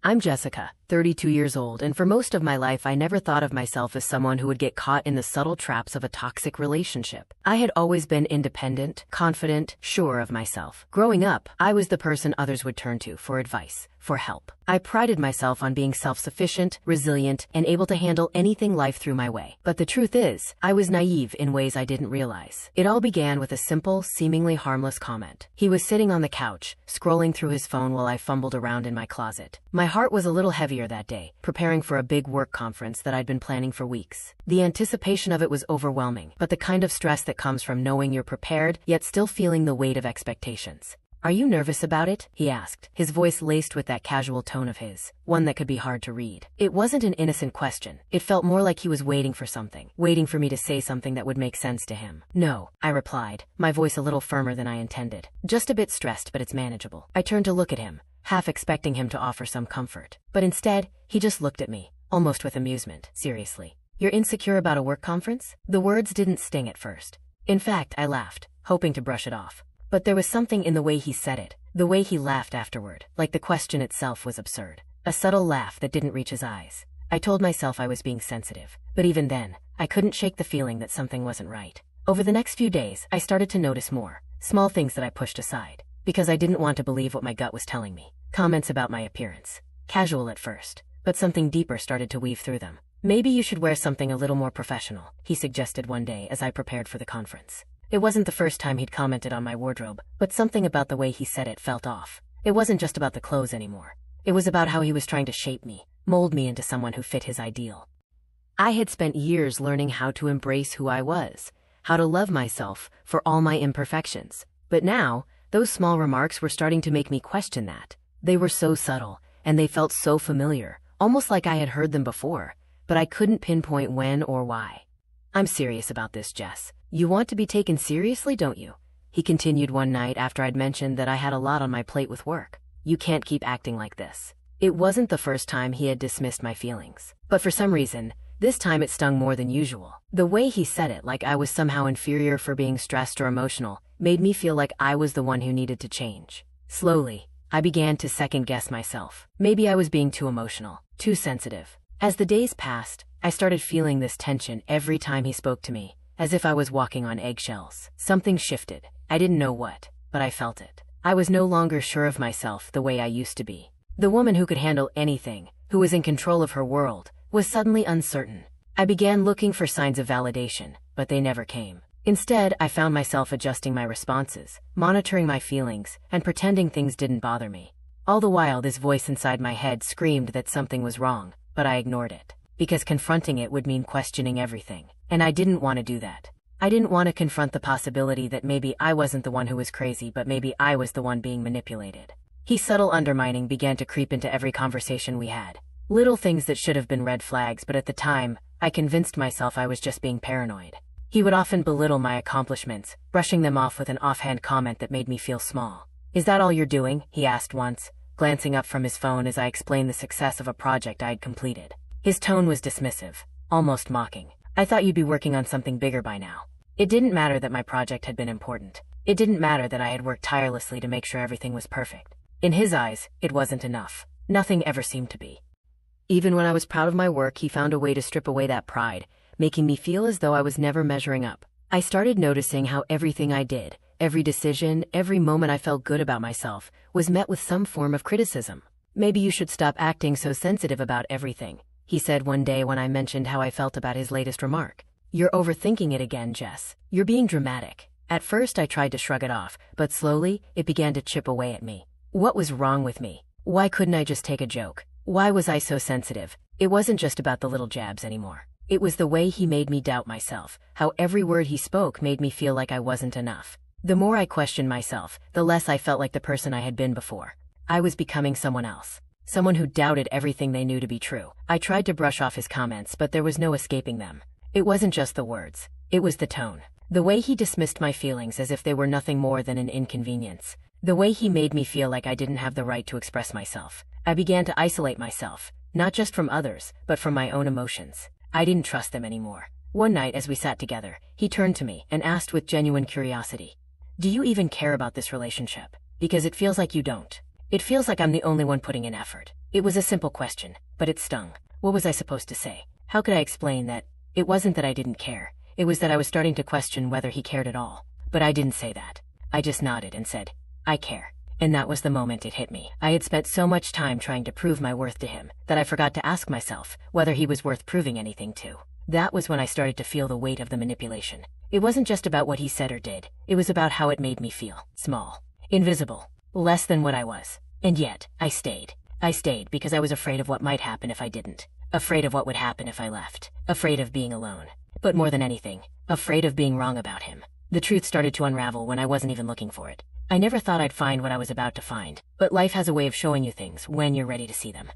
I'm Jessica, 32 years old, and for most of my life I never thought of myself as someone who would get caught in the subtle traps of a toxic relationship. I had always been independent, confident, sure of myself. Growing up, I was the person others would turn to for advice, for help. I prided myself on being self-sufficient, resilient, and able to handle anything life threw my way. But the truth is, I was naive in ways I didn't realize. It all began with a simple, seemingly harmless comment. He was sitting on the couch, scrolling through his phone while I fumbled around in my closet. My heart was a little heavier that day, preparing for a big work conference that I'd been planning for weeks. The anticipation of it was overwhelming, but the kind of stress that comes from knowing you're prepared, yet still feeling the weight of expectations. "Are you nervous about it?" he asked, his voice laced with that casual tone of his, one that could be hard to read. It wasn't an innocent question. It felt more like he was waiting for something, waiting for me to say something that would make sense to him. "No," I replied, my voice a little firmer than I intended. "Just a bit stressed, but it's manageable." I turned to look at him, half expecting him to offer some comfort. But instead, he just looked at me, almost with amusement. "Seriously? You're insecure about a work conference?" The words didn't sting at first. In fact, I laughed, hoping to brush it off. But there was something in the way he said it, the way he laughed afterward, like the question itself was absurd. A subtle laugh that didn't reach his eyes. I told myself I was being sensitive, but even then, I couldn't shake the feeling that something wasn't right. Over the next few days, I started to notice more, small things that I pushed aside, because I didn't want to believe what my gut was telling me. Comments about my appearance. Casual at first, but something deeper started to weave through them. "Maybe you should wear something a little more professional," he suggested one day as I prepared for the conference. It wasn't the first time he'd commented on my wardrobe, but something about the way he said it felt off. It wasn't just about the clothes anymore. It was about how he was trying to shape me, mold me into someone who fit his ideal. I had spent years learning how to embrace who I was, how to love myself for all my imperfections. But now, those small remarks were starting to make me question that. They were so subtle, and they felt so familiar, almost like I had heard them before, but I couldn't pinpoint when or why. "I'm serious about this, Jess. You want to be taken seriously, don't you?" he continued one night after I'd mentioned that I had a lot on my plate with work. "You can't keep acting like this." It wasn't the first time he had dismissed my feelings, but for some reason, this time it stung more than usual. The way he said it, like I was somehow inferior for being stressed or emotional, made me feel like I was the one who needed to change. Slowly, I began to second-guess myself. Maybe I was being too emotional, too sensitive. As the days passed, I started feeling this tension every time he spoke to me, as if I was walking on eggshells. Something shifted. I didn't know what, but I felt it. I was no longer sure of myself the way I used to be. The woman who could handle anything, who was in control of her world, was suddenly uncertain. I began looking for signs of validation, but they never came. Instead, I found myself adjusting my responses, monitoring my feelings, and pretending things didn't bother me. All the while, this voice inside my head screamed that something was wrong, but I ignored it, because confronting it would mean questioning everything. And I didn't want to do that. I didn't want to confront the possibility that maybe I wasn't the one who was crazy, but maybe I was the one being manipulated. His subtle undermining began to creep into every conversation we had. Little things that should have been red flags, but at the time, I convinced myself I was just being paranoid. He would often belittle my accomplishments, brushing them off with an offhand comment that made me feel small. "Is that all you're doing?" he asked once, glancing up from his phone as I explained the success of a project I had completed. His tone was dismissive, almost mocking. "I thought you'd be working on something bigger by now." It didn't matter that my project had been important. It didn't matter that I had worked tirelessly to make sure everything was perfect. In his eyes, it wasn't enough. Nothing ever seemed to be. Even when I was proud of my work, he found a way to strip away that pride, making me feel as though I was never measuring up. I started noticing how everything I did, every decision, every moment I felt good about myself, was met with some form of criticism. "Maybe you should stop acting so sensitive about everything," he said one day when I mentioned how I felt about his latest remark. "You're overthinking it again, Jess. You're being dramatic." At first I tried to shrug it off, but slowly, it began to chip away at me. What was wrong with me? Why couldn't I just take a joke? Why was I so sensitive? It wasn't just about the little jabs anymore. It was the way he made me doubt myself, how every word he spoke made me feel like I wasn't enough. The more I questioned myself, the less I felt like the person I had been before. I was becoming someone else. Someone who doubted everything they knew to be true. I tried to brush off his comments, but there was no escaping them. It wasn't just the words. It was the tone. The way he dismissed my feelings as if they were nothing more than an inconvenience. The way he made me feel like I didn't have the right to express myself. I began to isolate myself, not just from others, but from my own emotions. I didn't trust them anymore. One night as we sat together, he turned to me and asked with genuine curiosity, "Do you even care about this relationship? Because it feels like you don't." It feels like I'm the only one putting in effort. It was a simple question, but it stung. What was I supposed to say? How could I explain that it wasn't that I didn't care? It was that I was starting to question whether he cared at all. But I didn't say that. I just nodded and said, I care. And that was the moment it hit me. I had spent so much time trying to prove my worth to him that I forgot to ask myself whether he was worth proving anything to. That was when I started to feel the weight of the manipulation. It wasn't just about what he said or did. It was about how it made me feel. Small. Invisible. Less than what I was. And yet, I stayed. I stayed because I was afraid of what might happen if I didn't. Afraid of what would happen if I left. Afraid of being alone. But more than anything, afraid of being wrong about him. The truth started to unravel when I wasn't even looking for it. I never thought I'd find what I was about to find, but life has a way of showing you things when you're ready to see them.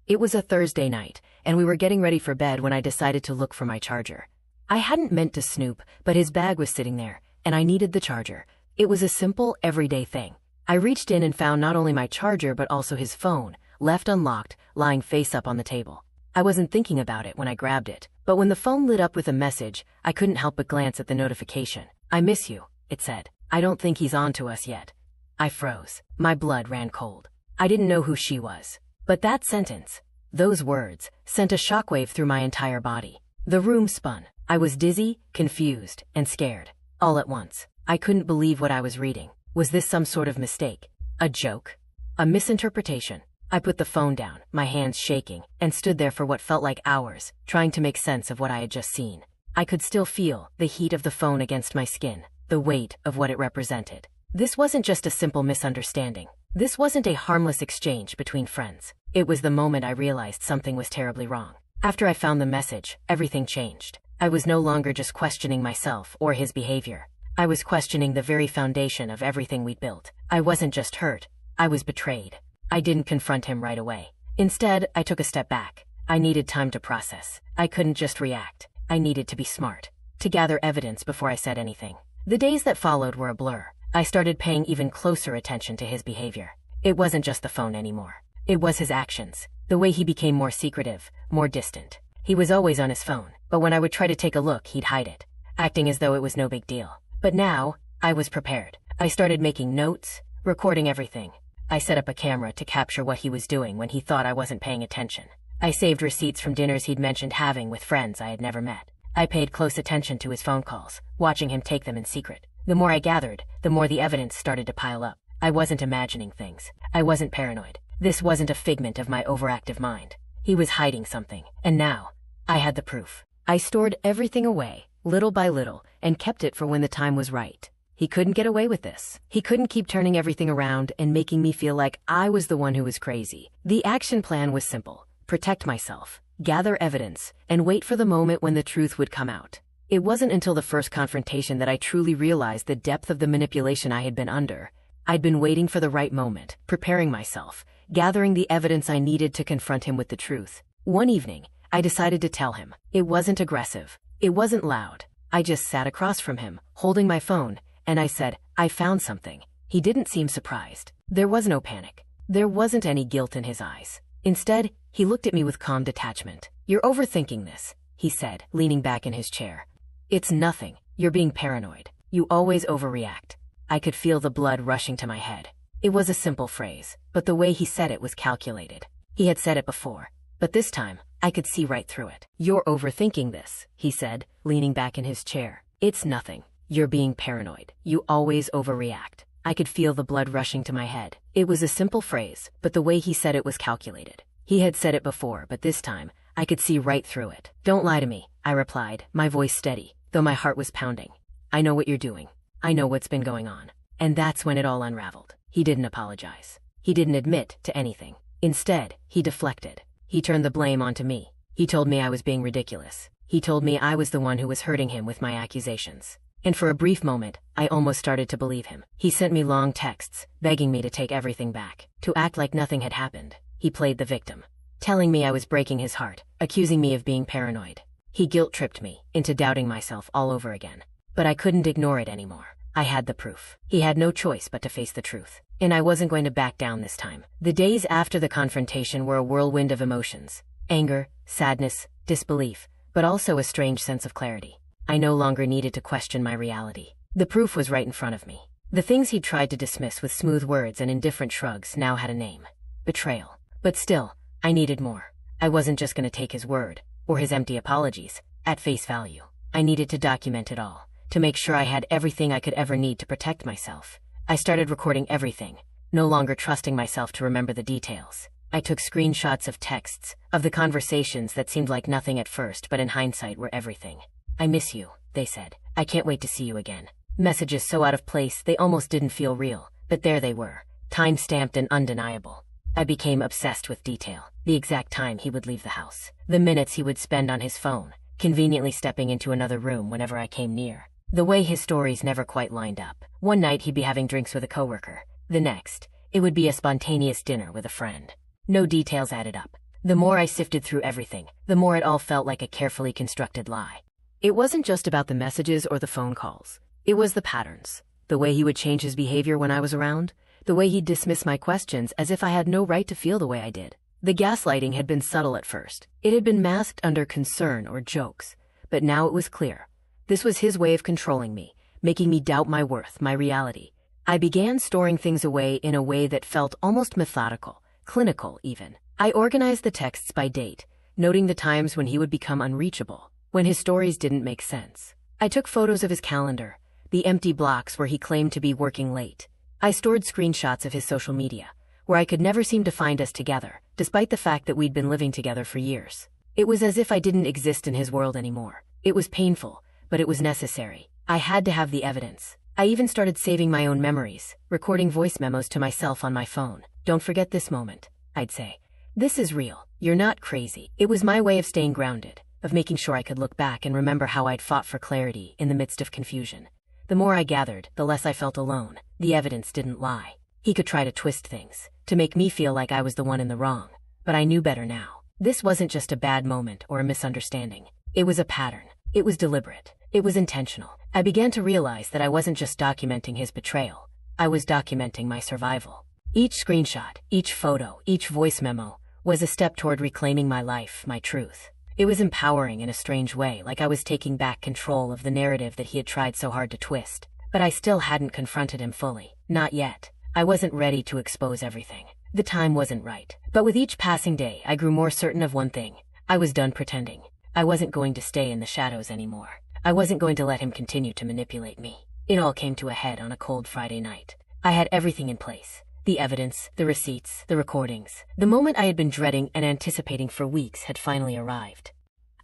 It was a Thursday night, and we were getting ready for bed when I decided to look for my charger. I hadn't meant to snoop, but his bag was sitting there, and I needed the charger. It was a simple, everyday thing. I reached in and found not only my charger but also his phone, left unlocked, lying face up on the table. I wasn't thinking about it when I grabbed it, but when the phone lit up with a message, I couldn't help but glance at the notification. I miss you, it said. I don't think he's on to us yet. I froze. My blood ran cold. I didn't know who she was. But that sentence, those words, sent a shockwave through my entire body. The room spun. I was dizzy, confused, and scared. All at once. I couldn't believe what I was reading. Was this some sort of mistake? A joke? A misinterpretation? I put the phone down, my hands shaking, and stood there for what felt like hours, trying to make sense of what I had just seen. I could still feel the heat of the phone against my skin, the weight of what it represented. This wasn't just a simple misunderstanding. This wasn't a harmless exchange between friends. It was the moment I realized something was terribly wrong. After I found the message, everything changed. I was no longer just questioning myself or his behavior. I was questioning the very foundation of everything we'd built. I wasn't just hurt. I was betrayed. I didn't confront him right away. Instead, I took a step back. I needed time to process. I couldn't just react. I needed to be smart, to gather evidence before I said anything. The days that followed were a blur. I started paying even closer attention to his behavior. It wasn't just the phone anymore. It was his actions, the way he became more secretive, more distant. He was always on his phone, but when I would try to take a look, he'd hide it, acting as though it was no big deal. But now, I was prepared. I started making notes, recording everything. I set up a camera to capture what he was doing when he thought I wasn't paying attention. I saved receipts from dinners he'd mentioned having with friends I had never met. I paid close attention to his phone calls, watching him take them in secret. The more I gathered, the more the evidence started to pile up. I wasn't imagining things. I wasn't paranoid. This wasn't a figment of my overactive mind. He was hiding something, and now, I had the proof. I stored everything away, little by little, and kept it for when the time was right. He couldn't get away with this. He couldn't keep turning everything around and making me feel like I was the one who was crazy. The action plan was simple. Protect myself, gather evidence, and wait for the moment when the truth would come out. It wasn't until the first confrontation that I truly realized the depth of the manipulation I had been under. I'd been waiting for the right moment, preparing myself, gathering the evidence I needed to confront him with the truth. One evening, I decided to tell him. It wasn't aggressive. It wasn't loud. I just sat across from him, holding my phone, and I said, I found something. He didn't seem surprised. There was no panic. There wasn't any guilt in his eyes. Instead, he looked at me with calm detachment. You're overthinking this, he said, leaning back in his chair. It's nothing. You're being paranoid. You always overreact. I could feel the blood rushing to my head. It was a simple phrase, but the way he said it was calculated. He had said it before, but this time, I could see right through it. You're overthinking this, he said, leaning back in his chair. It's nothing. You're being paranoid. You always overreact. I could feel the blood rushing to my head. It was a simple phrase, but the way he said it was calculated. He had said it before, but this time, I could see right through it. Don't lie to me, I replied, my voice steady, though my heart was pounding. I know what you're doing. I know what's been going on. And that's when it all unraveled. He didn't apologize. He didn't admit to anything. Instead, he deflected. He turned the blame onto me. He told me I was being ridiculous. He told me I was the one who was hurting him with my accusations. And for a brief moment, I almost started to believe him. He sent me long texts, begging me to take everything back, to act like nothing had happened. He played the victim, telling me I was breaking his heart, accusing me of being paranoid. He guilt-tripped me into doubting myself all over again. But I couldn't ignore it anymore. I had the proof. He had no choice but to face the truth. And I wasn't going to back down this time. The days after the confrontation were a whirlwind of emotions. Anger, sadness, disbelief, but also a strange sense of clarity. I no longer needed to question my reality. The proof was right in front of me. The things he'd tried to dismiss with smooth words and indifferent shrugs now had a name. Betrayal. But still, I needed more. I wasn't just going to take his word, or his empty apologies, at face value. I needed to document it all, to make sure I had everything I could ever need to protect myself. I started recording everything, no longer trusting myself to remember the details. I took screenshots of texts, of the conversations that seemed like nothing at first but in hindsight were everything. "I miss you," they said. "I can't wait to see you again." Messages so out of place they almost didn't feel real, but there they were, time-stamped and undeniable. I became obsessed with detail. The exact time he would leave the house. The minutes he would spend on his phone, conveniently stepping into another room whenever I came near. The way his stories never quite lined up. One night he'd be having drinks with a coworker. The next, it would be a spontaneous dinner with a friend. No details added up. The more I sifted through everything, the more it all felt like a carefully constructed lie. It wasn't just about the messages or the phone calls. It was the patterns. The way he would change his behavior when I was around. The way he'd dismiss my questions as if I had no right to feel the way I did. The gaslighting had been subtle at first. It had been masked under concern or jokes. But now it was clear. This was his way of controlling me, making me doubt my worth, my reality. I began storing things away in a way that felt almost methodical, clinical even. I organized the texts by date, noting the times when he would become unreachable, when his stories didn't make sense. I took photos of his calendar, the empty blocks where he claimed to be working late. I stored screenshots of his social media, where I could never seem to find us together, despite the fact that we'd been living together for years. It was as if I didn't exist in his world anymore. It was painful, but it was necessary. I had to have the evidence. I even started saving my own memories, recording voice memos to myself on my phone. "Don't forget this moment," I'd say. "This is real. You're not crazy." It was my way of staying grounded, of making sure I could look back and remember how I'd fought for clarity in the midst of confusion. The more I gathered, the less I felt alone. The evidence didn't lie. He could try to twist things, to make me feel like I was the one in the wrong. But I knew better now. This wasn't just a bad moment or a misunderstanding. It was a pattern. It was deliberate. It was intentional. I began to realize that I wasn't just documenting his betrayal. I was documenting my survival. Each screenshot, each photo, each voice memo was a step toward reclaiming my life, my truth. It was empowering in a strange way, like I was taking back control of the narrative that he had tried so hard to twist. But I still hadn't confronted him fully. Not yet. I wasn't ready to expose everything. The time wasn't right. But with each passing day, I grew more certain of one thing. I was done pretending. I wasn't going to stay in the shadows anymore. I wasn't going to let him continue to manipulate me. It all came to a head on a cold Friday night. I had everything in place. The evidence, the receipts, the recordings. The moment I had been dreading and anticipating for weeks had finally arrived.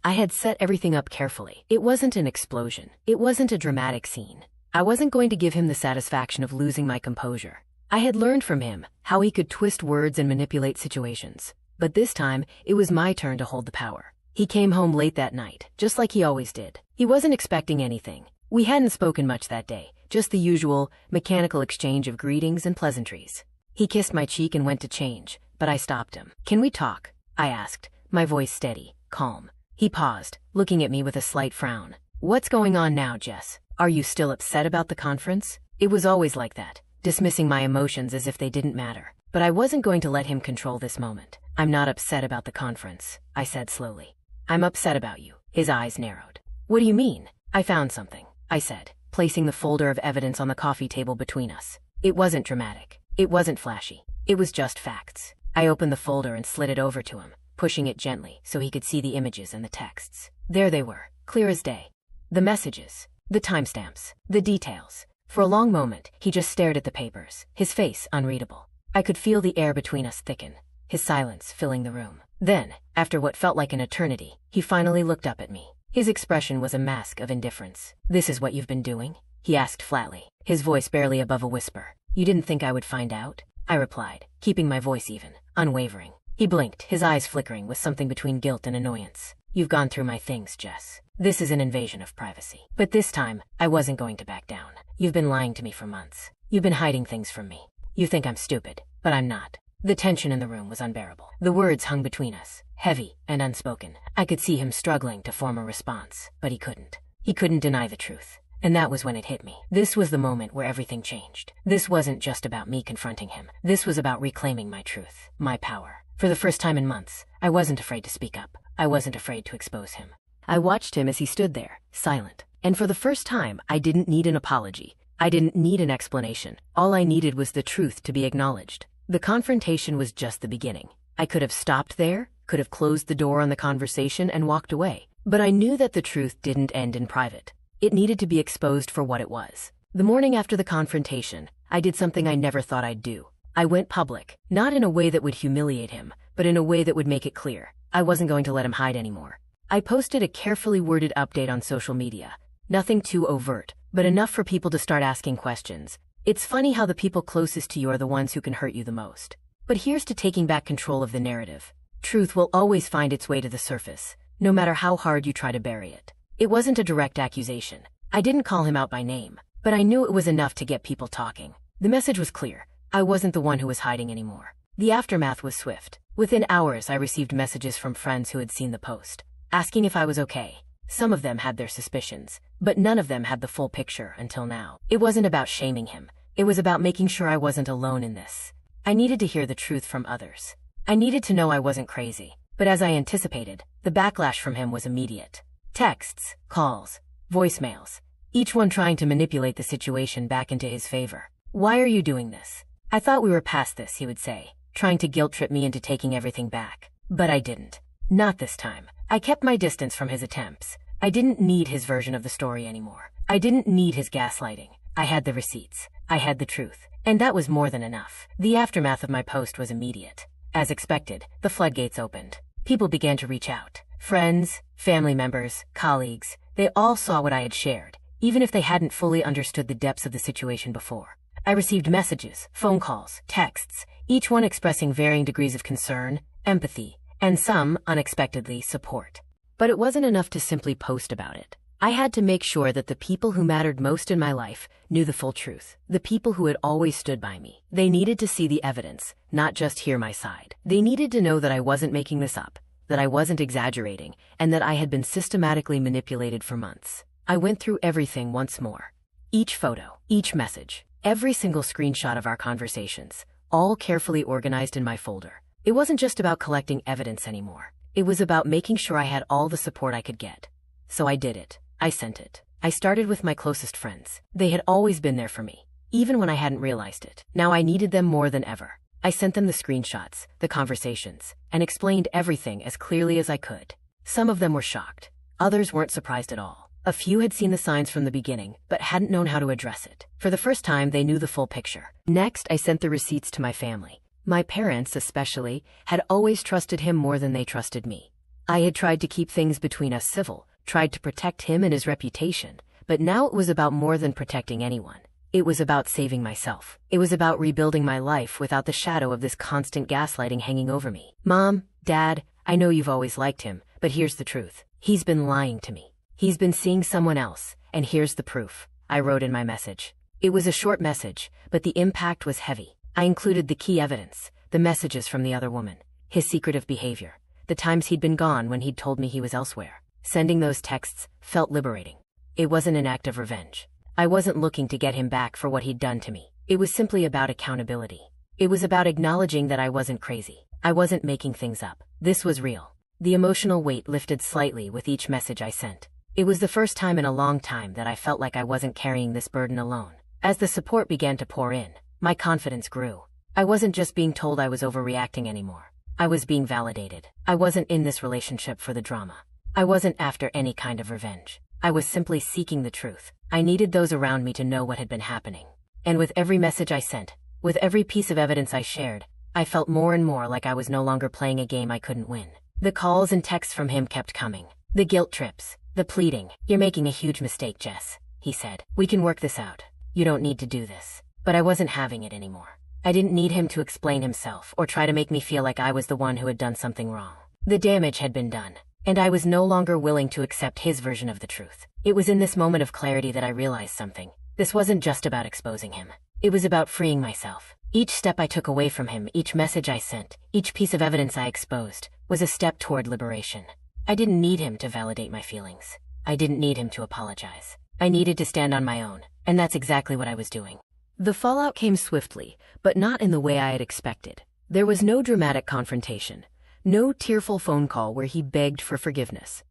I had set everything up carefully. It wasn't an explosion. It wasn't a dramatic scene. I wasn't going to give him the satisfaction of losing my composure. I had learned from him how he could twist words and manipulate situations. But this time, it was my turn to hold the power. He came home late that night, just like he always did. He wasn't expecting anything. We hadn't spoken much that day, just the usual, mechanical exchange of greetings and pleasantries. He kissed my cheek and went to change, but I stopped him. "Can we talk?" I asked, my voice steady, calm. He paused, looking at me with a slight frown. "What's going on now, Jess? Are you still upset about the conference?" It was always like that, dismissing my emotions as if they didn't matter. But I wasn't going to let him control this moment. "I'm not upset about the conference," I said slowly. "I'm upset about you." His eyes narrowed. "What do you mean?" "I found something," I said, placing the folder of evidence on the coffee table between us. It wasn't dramatic. It wasn't flashy. It was just facts. I opened the folder and slid it over to him, pushing it gently so he could see the images and the texts. There they were, clear as day. The messages, the timestamps, the details. For a long moment, he just stared at the papers, his face unreadable. I could feel the air between us thicken, his silence filling the room. Then, after what felt like an eternity, he finally looked up at me. His expression was a mask of indifference. "This is what you've been doing?" he asked flatly, his voice barely above a whisper. "You didn't think I would find out?" I replied, keeping my voice even, unwavering. He blinked, his eyes flickering with something between guilt and annoyance. "You've gone through my things, Jess. This is an invasion of privacy." But this time, I wasn't going to back down. "You've been lying to me for months. You've been hiding things from me. You think I'm stupid, but I'm not." The tension in the room was unbearable. The words hung between us, heavy and unspoken. I could see him struggling to form a response, but he couldn't. He couldn't deny the truth. And that was when it hit me. This was the moment where everything changed. This wasn't just about me confronting him. This was about reclaiming my truth, my power. For the first time in months, I wasn't afraid to speak up. I wasn't afraid to expose him. I watched him as he stood there, silent. And for the first time, I didn't need an apology, I didn't need an explanation. All I needed was the truth to be acknowledged. The confrontation was just the beginning. I could have stopped there, could have closed the door on the conversation and walked away. But I knew that the truth didn't end in private. It needed to be exposed for what it was. The morning after the confrontation, I did something I never thought I'd do. I went public, not in a way that would humiliate him, but in a way that would make it clear I wasn't going to let him hide anymore. I posted a carefully worded update on social media. Nothing too overt, but enough for people to start asking questions. It's funny how the people closest to you are the ones who can hurt you the most. But here's to taking back control of the narrative. Truth will always find its way to the surface, no matter how hard you try to bury it. It wasn't a direct accusation. I didn't call him out by name, but I knew it was enough to get people talking. The message was clear. I wasn't the one who was hiding anymore. The aftermath was swift. Within hours, I received messages from friends who had seen the post, asking if I was okay. Some of them had their suspicions, but none of them had the full picture until now. It wasn't about shaming him. It was about making sure I wasn't alone in this. I needed to hear the truth from others. I needed to know I wasn't crazy. But as I anticipated, the backlash from him was immediate. Texts, calls, voicemails, each one trying to manipulate the situation back into his favor. "Why are you doing this? I thought we were past this," he would say, trying to guilt-trip me into taking everything back. But I didn't. Not this time. I kept my distance from his attempts. I didn't need his version of the story anymore. I didn't need his gaslighting. I had the receipts. I had the truth. And that was more than enough. The aftermath of my post was immediate. As expected, the floodgates opened. People began to reach out. Friends, family members, colleagues, they all saw what I had shared, even if they hadn't fully understood the depths of the situation before. I received messages, phone calls, texts, each one expressing varying degrees of concern, empathy, and some, unexpectedly, support. But it wasn't enough to simply post about it. I had to make sure that the people who mattered most in my life knew the full truth. The people who had always stood by me. They needed to see the evidence, not just hear my side. They needed to know that I wasn't making this up, that I wasn't exaggerating, and that I had been systematically manipulated for months. I went through everything once more. Each photo, each message, every single screenshot of our conversations, all carefully organized in my folder. It wasn't just about collecting evidence anymore. It was about making sure I had all the support I could get. So I did it. I sent it. I started with my closest friends. They had always been there for me, even when I hadn't realized it. Now I needed them more than ever. I sent them the screenshots, the conversations, and explained everything as clearly as I could. Some of them were shocked. Others weren't surprised at all. A few had seen the signs from the beginning, but hadn't known how to address it. For the first time, they knew the full picture. Next, I sent the receipts to my family. My parents, especially, had always trusted him more than they trusted me. I had tried to keep things between us civil, tried to protect him and his reputation, but now it was about more than protecting anyone. It was about saving myself. It was about rebuilding my life without the shadow of this constant gaslighting hanging over me. "Mom, Dad, I know you've always liked him, but here's the truth. He's been lying to me. He's been seeing someone else, and here's the proof," I wrote in my message. It was a short message, but the impact was heavy. I included the key evidence, the messages from the other woman, his secretive behavior, the times he'd been gone when he'd told me he was elsewhere. Sending those texts felt liberating. It wasn't an act of revenge. I wasn't looking to get him back for what he'd done to me. It was simply about accountability. It was about acknowledging that I wasn't crazy. I wasn't making things up. This was real. The emotional weight lifted slightly with each message I sent. It was the first time in a long time that I felt like I wasn't carrying this burden alone. As the support began to pour in, my confidence grew. I wasn't just being told I was overreacting anymore. I was being validated. I wasn't in this relationship for the drama. I wasn't after any kind of revenge. I was simply seeking the truth. I needed those around me to know what had been happening. And with every message I sent, with every piece of evidence I shared, I felt more and more like I was no longer playing a game I couldn't win. The calls and texts from him kept coming. The guilt trips, the pleading. "You're making a huge mistake, Jess," he said. "We can work this out. You don't need to do this." But I wasn't having it anymore. I didn't need him to explain himself or try to make me feel like I was the one who had done something wrong. The damage had been done, and I was no longer willing to accept his version of the truth. It was in this moment of clarity that I realized something. This wasn't just about exposing him. It was about freeing myself. Each step I took away from him, each message I sent, each piece of evidence I exposed, was a step toward liberation. I didn't need him to validate my feelings. I didn't need him to apologize. I needed to stand on my own, and that's exactly what I was doing. The fallout came swiftly, but not in the way I had expected. There was no dramatic confrontation, no tearful phone call where he begged for forgiveness.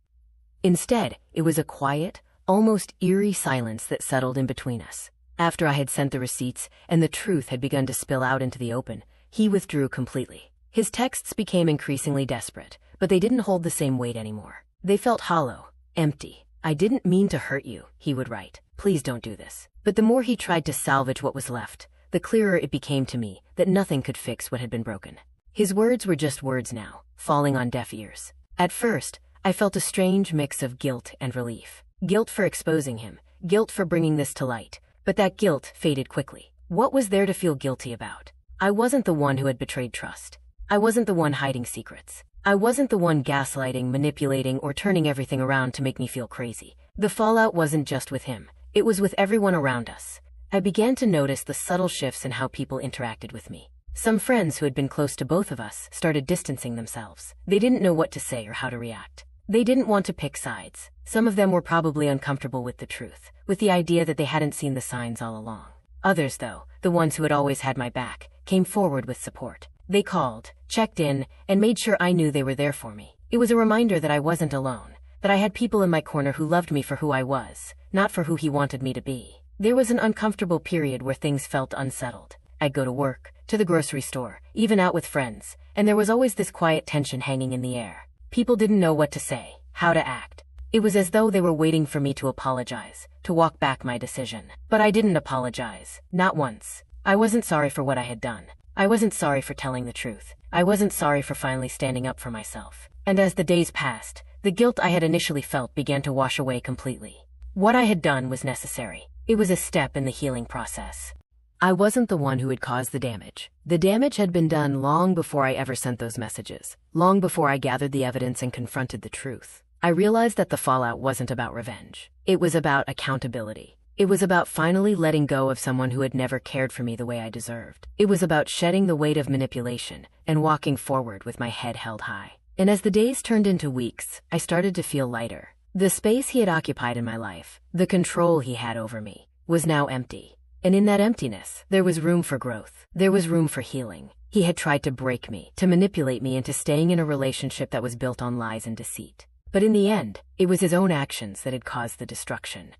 Instead, it was a quiet, almost eerie silence that settled in between us. After I had sent the receipts and the truth had begun to spill out into the open, he withdrew completely. His texts became increasingly desperate, but they didn't hold the same weight anymore. They felt hollow, empty. "I didn't mean to hurt you," he would write. "Please don't do this." But the more he tried to salvage what was left, the clearer it became to me that nothing could fix what had been broken. His words were just words now, falling on deaf ears. At first, I felt a strange mix of guilt and relief. Guilt for exposing him, guilt for bringing this to light, but that guilt faded quickly. What was there to feel guilty about? I wasn't the one who had betrayed trust. I wasn't the one hiding secrets. I wasn't the one gaslighting, manipulating, or turning everything around to make me feel crazy. The fallout wasn't just with him. It was with everyone around us. I began to notice the subtle shifts in how people interacted with me. Some friends who had been close to both of us started distancing themselves. They didn't know what to say or how to react. They didn't want to pick sides. Some of them were probably uncomfortable with the truth, with the idea that they hadn't seen the signs all along. Others, though, the ones who had always had my back, came forward with support. They called, checked in, and made sure I knew they were there for me. It was a reminder that I wasn't alone, that I had people in my corner who loved me for who I was, not for who he wanted me to be. There was an uncomfortable period where things felt unsettled. I'd go to work, to the grocery store, even out with friends, and there was always this quiet tension hanging in the air. People didn't know what to say, how to act. It was as though they were waiting for me to apologize, to walk back my decision. But I didn't apologize, not once. I wasn't sorry for what I had done. I wasn't sorry for telling the truth. I wasn't sorry for finally standing up for myself. And as the days passed, the guilt I had initially felt began to wash away completely. What I had done was necessary. It was a step in the healing process. I wasn't the one who had caused the damage. The damage had been done long before I ever sent those messages, long before I gathered the evidence and confronted the truth. I realized that the fallout wasn't about revenge. It was about accountability. It was about finally letting go of someone who had never cared for me the way I deserved. It was about shedding the weight of manipulation and walking forward with my head held high. And as the days turned into weeks, I started to feel lighter. The space he had occupied in my life, the control he had over me, was now empty. And in that emptiness, there was room for growth. There was room for healing. He had tried to break me, to manipulate me into staying in a relationship that was built on lies and deceit. But in the end, it was his own actions that had caused the destruction,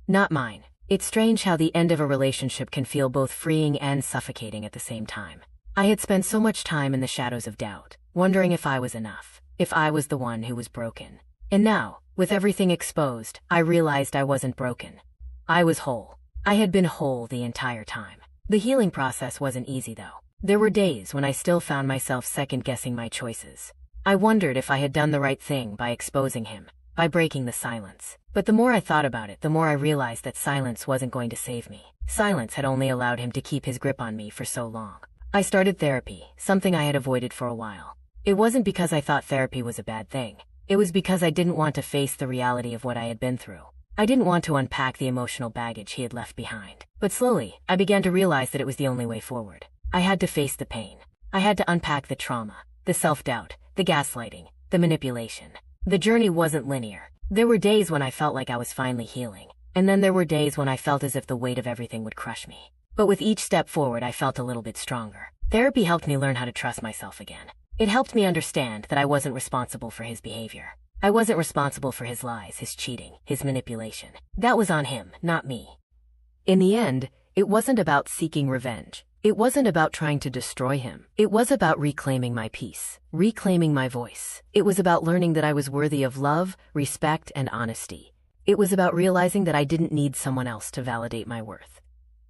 not mine. It's strange how the end of a relationship can feel both freeing and suffocating at the same time. I had spent so much time in the shadows of doubt, wondering if I was enough, if I was the one who was broken. And now, with everything exposed, I realized I wasn't broken. I was whole. I had been whole the entire time. The healing process wasn't easy, though. There were days when I still found myself second-guessing my choices. I wondered if I had done the right thing by exposing him, by breaking the silence. But the more I thought about it, the more I realized that silence wasn't going to save me. Silence had only allowed him to keep his grip on me for so long. I started therapy, something I had avoided for a while. It wasn't because I thought therapy was a bad thing. It was because I didn't want to face the reality of what I had been through. I didn't want to unpack the emotional baggage he had left behind. But slowly, I began to realize that it was the only way forward. I had to face the pain. I had to unpack the trauma, the self-doubt, the gaslighting, the manipulation. The journey wasn't linear. There were days when I felt like I was finally healing, and then there were days when I felt as if the weight of everything would crush me. But with each step forward, I felt a little bit stronger. Therapy helped me learn how to trust myself again. It helped me understand that I wasn't responsible for his behavior. I wasn't responsible for his lies, his cheating, his manipulation. That was on him, not me. In the end, it wasn't about seeking revenge. It wasn't about trying to destroy him. It was about reclaiming my peace, reclaiming my voice. It was about learning that I was worthy of love, respect, and honesty. It was about realizing that I didn't need someone else to validate my worth.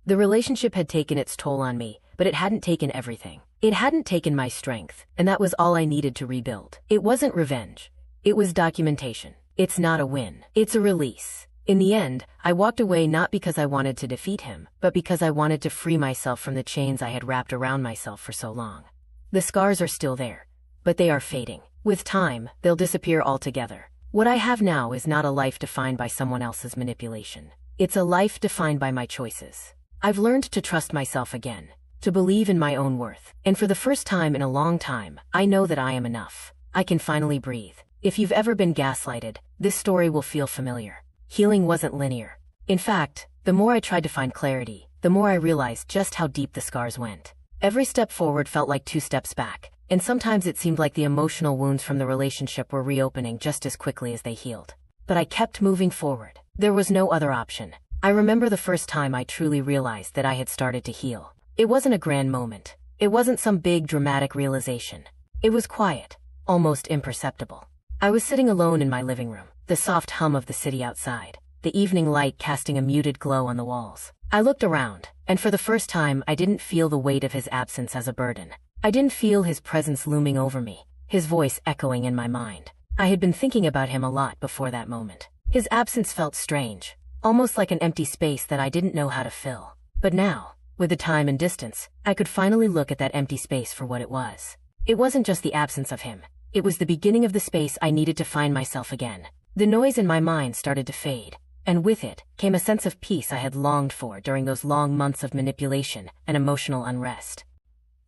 The relationship had taken its toll on me, but it hadn't taken everything. It hadn't taken my strength, and that was all I needed to rebuild. It wasn't revenge. It was documentation. It's not a win. It's a release. In the end, I walked away not because I wanted to defeat him, but because I wanted to free myself from the chains I had wrapped around myself for so long. The scars are still there, but they are fading. With time, they'll disappear altogether. What I have now is not a life defined by someone else's manipulation. It's a life defined by my choices. I've learned to trust myself again, to believe in my own worth. And for the first time in a long time, I know that I am enough. I can finally breathe. If you've ever been gaslighted, this story will feel familiar. Healing wasn't linear. In fact, the more I tried to find clarity, the more I realized just how deep the scars went. Every step forward felt like 2 steps back, and sometimes it seemed like the emotional wounds from the relationship were reopening just as quickly as they healed. But I kept moving forward. There was no other option. I remember the first time I truly realized that I had started to heal. It wasn't a grand moment. It wasn't some big dramatic realization. It was quiet, almost imperceptible. I was sitting alone in my living room, the soft hum of the city outside, the evening light casting a muted glow on the walls. I looked around, and for the first time I didn't feel the weight of his absence as a burden. I didn't feel his presence looming over me, his voice echoing in my mind. I had been thinking about him a lot before that moment. His absence felt strange, almost like an empty space that I didn't know how to fill. But now, with the time and distance, I could finally look at that empty space for what it was. It wasn't just the absence of him. It was the beginning of the space I needed to find myself again. The noise in my mind started to fade, and with it came a sense of peace I had longed for during those long months of manipulation and emotional unrest.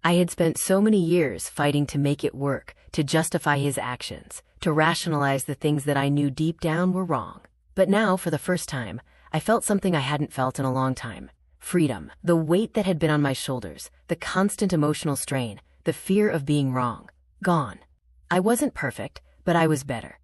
I had spent so many years fighting to make it work, to justify his actions, to rationalize the things that I knew deep down were wrong. But now, for the first time, I felt something I hadn't felt in a long time. Freedom. The weight that had been on my shoulders, the constant emotional strain, the fear of being wrong. Gone. I wasn't perfect, but I was better.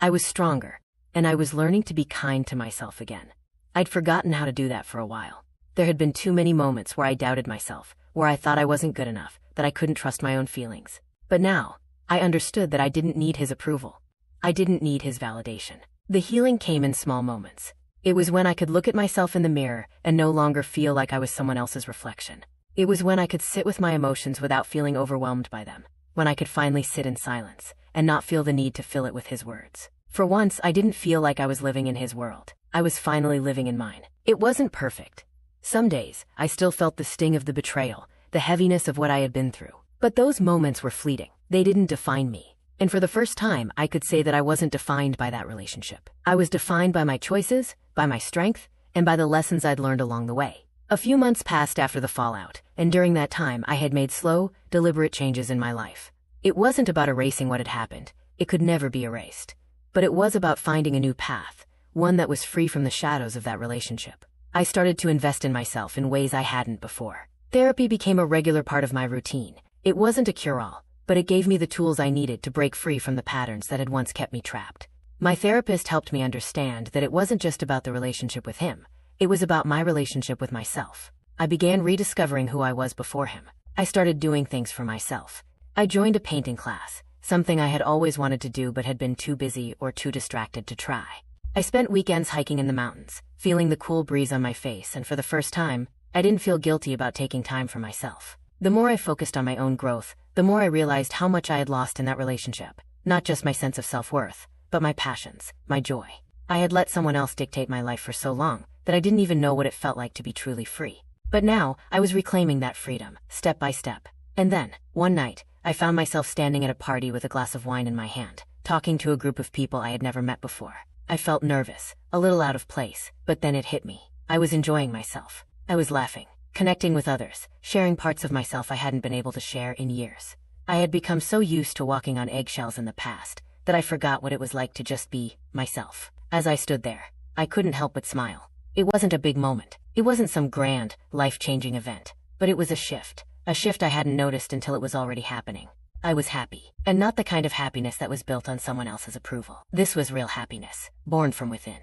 I was stronger, and I was learning to be kind to myself again. I'd forgotten how to do that for a while. There had been too many moments where I doubted myself, where I thought I wasn't good enough, that I couldn't trust my own feelings. But now, I understood that I didn't need his approval. I didn't need his validation. The healing came in small moments. It was when I could look at myself in the mirror and no longer feel like I was someone else's reflection. It was when I could sit with my emotions without feeling overwhelmed by them, when I could finally sit in silence and not feel the need to fill it with his words. For once, I didn't feel like I was living in his world. I was finally living in mine. It wasn't perfect. Some days, I still felt the sting of the betrayal, the heaviness of what I had been through. But those moments were fleeting. They didn't define me. And for the first time, I could say that I wasn't defined by that relationship. I was defined by my choices, by my strength, and by the lessons I'd learned along the way. A few months passed after the fallout, and during that time I had made slow, deliberate changes in my life. It wasn't about erasing what had happened. It could never be erased. But it was about finding a new path, one that was free from the shadows of that relationship. I started to invest in myself in ways I hadn't before. Therapy became a regular part of my routine. It wasn't a cure-all, but it gave me the tools I needed to break free from the patterns that had once kept me trapped. My therapist helped me understand that it wasn't just about the relationship with him. It was about my relationship with myself. I began rediscovering who I was before him. I started doing things for myself. I joined a painting class, something I had always wanted to do but had been too busy or too distracted to try. I spent weekends hiking in the mountains, feeling the cool breeze on my face, and for the first time, I didn't feel guilty about taking time for myself. The more I focused on my own growth, the more I realized how much I had lost in that relationship. Not just my sense of self-worth, but my passions, my joy. I had let someone else dictate my life for so long that I didn't even know what it felt like to be truly free. But now, I was reclaiming that freedom, step by step. And then, one night, I found myself standing at a party with a glass of wine in my hand, talking to a group of people I had never met before. I felt nervous, a little out of place, but then it hit me. I was enjoying myself. I was laughing, connecting with others, sharing parts of myself I hadn't been able to share in years. I had become so used to walking on eggshells in the past that I forgot what it was like to just be myself. As I stood there, I couldn't help but smile. It wasn't a big moment. It wasn't some grand, life-changing event, but it was a shift I hadn't noticed until it was already happening. I was happy, and not the kind of happiness that was built on someone else's approval. This was real happiness, born from within.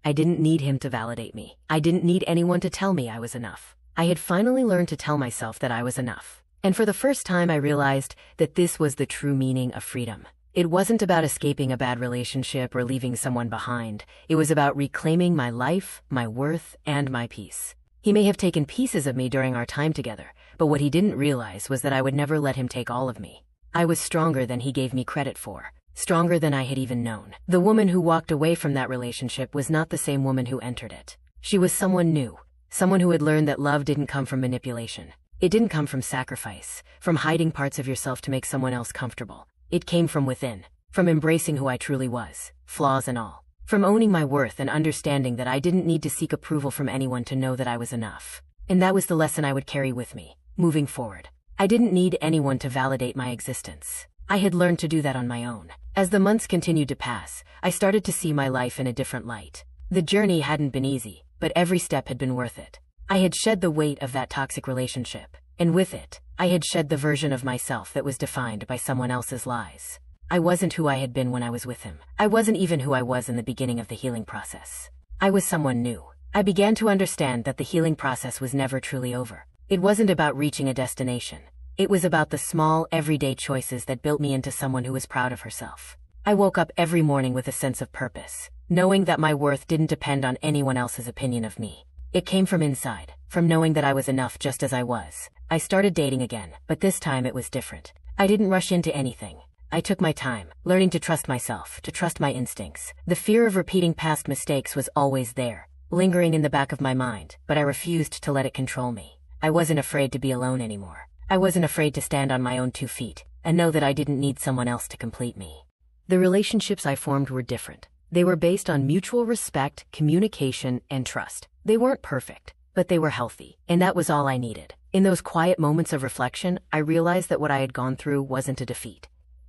I didn't need him to validate me. I didn't need anyone to tell me I was enough. I had finally learned to tell myself that I was enough. And for the first time I realized that this was the true meaning of freedom. It wasn't about escaping a bad relationship or leaving someone behind. It was about reclaiming my life, my worth, and my peace. He may have taken pieces of me during our time together, but what he didn't realize was that I would never let him take all of me. I was stronger than he gave me credit for, stronger than I had even known. The woman who walked away from that relationship was not the same woman who entered it. She was someone new, someone who had learned that love didn't come from manipulation. It didn't come from sacrifice, from hiding parts of yourself to make someone else comfortable. It came from within, from embracing who I truly was, flaws and all. From owning my worth and understanding that I didn't need to seek approval from anyone to know that I was enough. And that was the lesson I would carry with me, moving forward. I didn't need anyone to validate my existence. I had learned to do that on my own. As the months continued to pass, I started to see my life in a different light. The journey hadn't been easy, but every step had been worth it. I had shed the weight of that toxic relationship, and with it, I had shed the version of myself that was defined by someone else's lies. I wasn't who I had been when I was with him. I wasn't even who I was in the beginning of the healing process. I was someone new, I began to understand that the healing process was never truly over. It wasn't about reaching a destination. It was about the small, everyday choices that built me into someone who was proud of herself. I woke up every morning with a sense of purpose, knowing that my worth didn't depend on anyone else's opinion of me. It came from inside, from knowing that I was enough just as I was. I started dating again, but this time it was different. I didn't rush into anything. I took my time, learning to trust myself, to trust my instincts. The fear of repeating past mistakes was always there, lingering in the back of my mind, but I refused to let it control me. I wasn't afraid to be alone anymore. I wasn't afraid to stand on my own 2 feet, and know that I didn't need someone else to complete me. The relationships I formed were different. They were based on mutual respect, communication, and trust. They weren't perfect, but they were healthy, and that was all I needed. In those quiet moments of reflection, I realized that what I had gone through wasn't a defeat.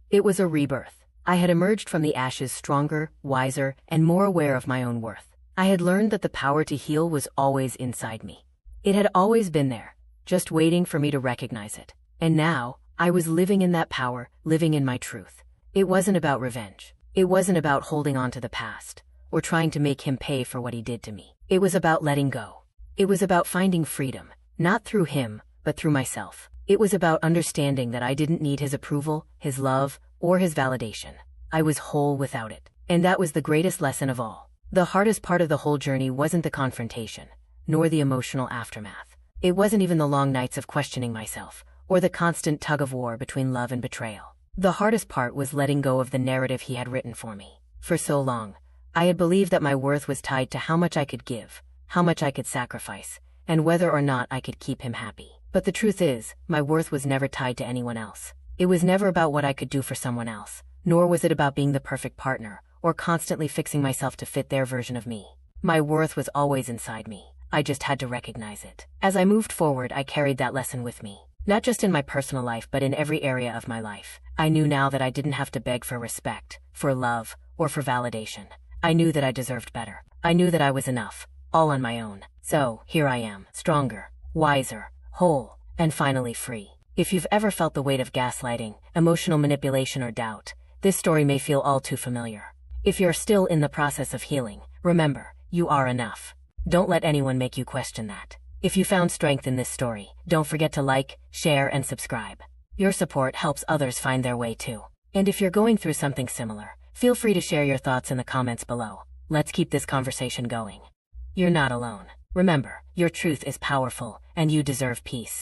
It was a rebirth. I had emerged from the ashes stronger, wiser, and more aware of my own worth. I had learned that the power to heal was always inside me. It had always been there, just waiting for me to recognize it. And now, I was living in that power, living in my truth. It wasn't about revenge. It wasn't about holding on to the past, or trying to make him pay for what he did to me. It was about letting go. It was about finding freedom, not through him, but through myself. It was about understanding that I didn't need his approval, his love, or his validation. I was whole without it. And that was the greatest lesson of all. The hardest part of the whole journey wasn't the confrontation, nor the emotional aftermath. It wasn't even the long nights of questioning myself, or the constant tug-of-war between love and betrayal. The hardest part was letting go of the narrative he had written for me. For so long, I had believed that my worth was tied to how much I could give, how much I could sacrifice, and whether or not I could keep him happy. But the truth is, my worth was never tied to anyone else. It was never about what I could do for someone else, nor was it about being the perfect partner, or constantly fixing myself to fit their version of me. My worth was always inside me. I just had to recognize it. As I moved forward, I carried that lesson with me. Not just in my personal life, but in every area of my life. I knew now that I didn't have to beg for respect, for love, or for validation. I knew that I deserved better. I knew that I was enough, all on my own. So, here I am, stronger, wiser, whole, and finally free. If you've ever felt the weight of gaslighting, emotional manipulation, or doubt, this story may feel all too familiar. If you're still in the process of healing, remember, you are enough. Don't let anyone make you question that. If you found strength in this story, don't forget to like, share, and subscribe. Your support helps others find their way too. And if you're going through something similar, feel free to share your thoughts in the comments below. Let's keep this conversation going. You're not alone. Remember, your truth is powerful, and you deserve peace.